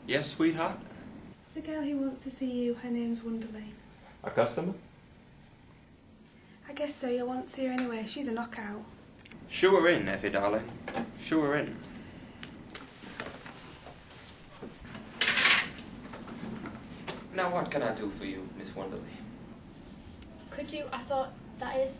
Yes, sweetheart? There's a girl who wants to see you. Her name's Wonderly. A customer? I guess so. You'll want to see her anyway. She's a knockout. Shoo her in, Effie, darling. Shoo her in. Now what can I do for you, Miss Wonderly? Could you? I thought that is...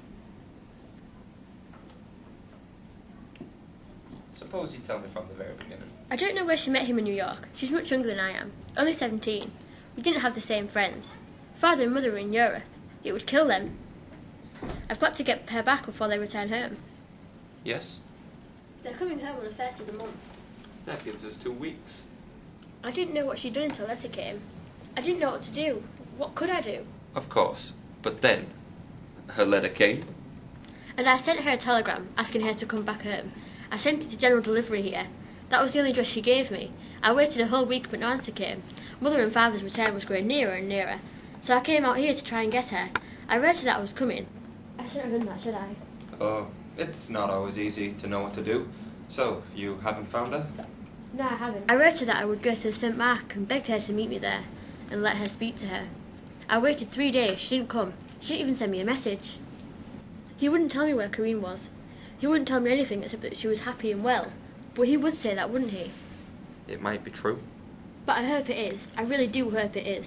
Suppose you tell me from the very beginning. I don't know where she met him in New York. She's much younger than I am. Only 17. We didn't have the same friends. Father and mother were in Europe. It would kill them. I've got to get her back before they return home. Yes? They're coming home on the 1st of the month. That gives us 2 weeks. I didn't know what she'd done until a letter came. I didn't know what to do. What could I do? Of course. But then, her letter came. And I sent her a telegram asking her to come back home. I sent it to general delivery here. That was the only address she gave me. I waited a whole week but no answer came. Mother and Father's return was growing nearer and nearer. So I came out here to try and get her. I wrote her that I was coming. I shouldn't have done that, should I? Oh, it's not always easy to know what to do. So, you haven't found her? No, I haven't. I wrote her that I would go to St. Mark and begged her to meet me there and let her speak to her. I waited 3 days. She didn't come. She didn't even send me a message. He wouldn't tell me where Corinne was. He wouldn't tell me anything except that she was happy and well. But he would say that, wouldn't he? It might be true. But I hope it is. I really do hope it is.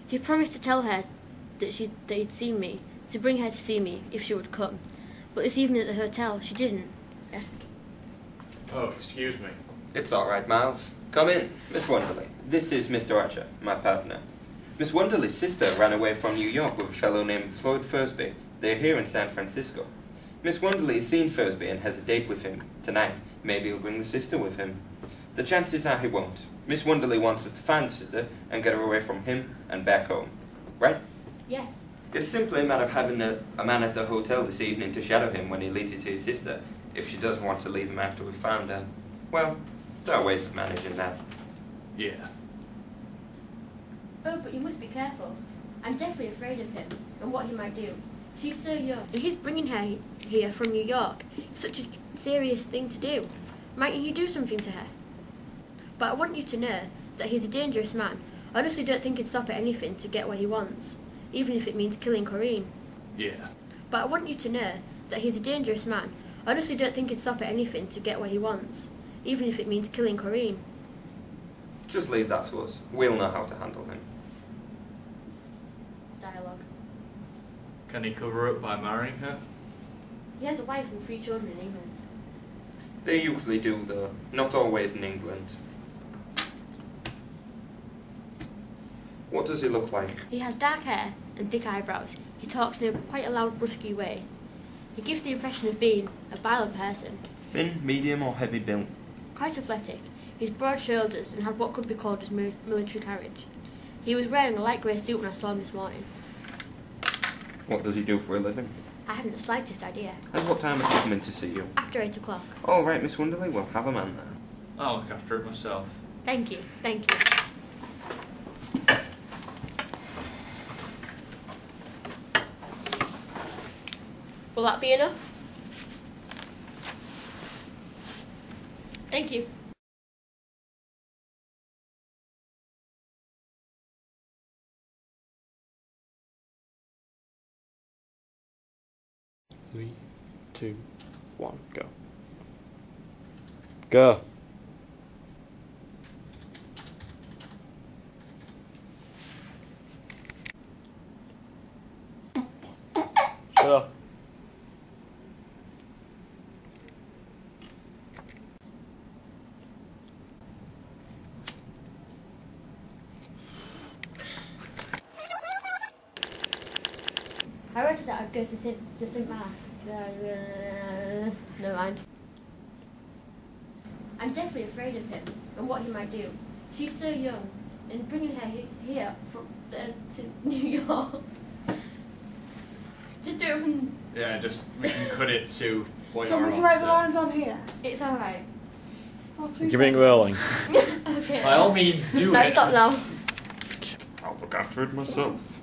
He promised to tell her that he'd seen me, to bring her to see me if she would come. But this evening at the hotel, she didn't. Yeah. Oh, excuse me. It's all right, Miles. Come in, Miss Wonderly. This is Mr. Archer, my partner. Miss Wonderly's sister ran away from New York with a fellow named Floyd Fursby. They're here in San Francisco. Miss Wonderly has seen Fursby and has a date with him tonight. Maybe he'll bring the sister with him. The chances are he won't. Miss Wonderly wants us to find the sister and get her away from him and back home. Right? Yes. It's simply a matter of having a man at the hotel this evening to shadow him when he leads you to his sister, if she doesn't want to leave him after we've found her. Well, there are ways of managing that. Yeah. Oh, but you must be careful. I'm deathly afraid of him and what he might do. She's so young. He's bringing her here from New York. It's such a serious thing to do. Mightn't you do something to her? But I want you to know that he's a dangerous man. I honestly don't think he'd stop at anything to get what he wants, even if it means killing Corinne. Yeah. But I want you to know that he's a dangerous man. I honestly don't think he'd stop at anything to get what he wants, even if it means killing Corinne. Just leave that to us. We'll know how to handle him. Dialogue. Can he cover up by marrying her? He has a wife and 3 children in England. They usually do, though. Not always in England. What does he look like? He has dark hair and thick eyebrows. He talks in quite a loud, brusky way. He gives the impression of being a violent person. Thin, medium or heavy built? Quite athletic. He's broad shoulders and had what could be called his military carriage. He was wearing a light grey suit when I saw him this morning. What does he do for a living? I haven't the slightest idea. And what time is he coming to see you? After 8 o'clock. All right, Miss Wonderly, we'll have a man there. I'll look after it myself. Thank you, thank you. Will that be enough? Thank you. Three, 2, 1, go. Go. Shut up. I wrote that I'd go to St. Mark. Never mind. I'm deathly afraid of him and what he might do. She's so young, and bringing her here from to New York. Just do it from... Yeah, we can cut it to what Do you want me to write the lines on here? It's alright. Oh, please. You're being whirling. Okay. By all means, do No, it. stop now. I'll look after it myself.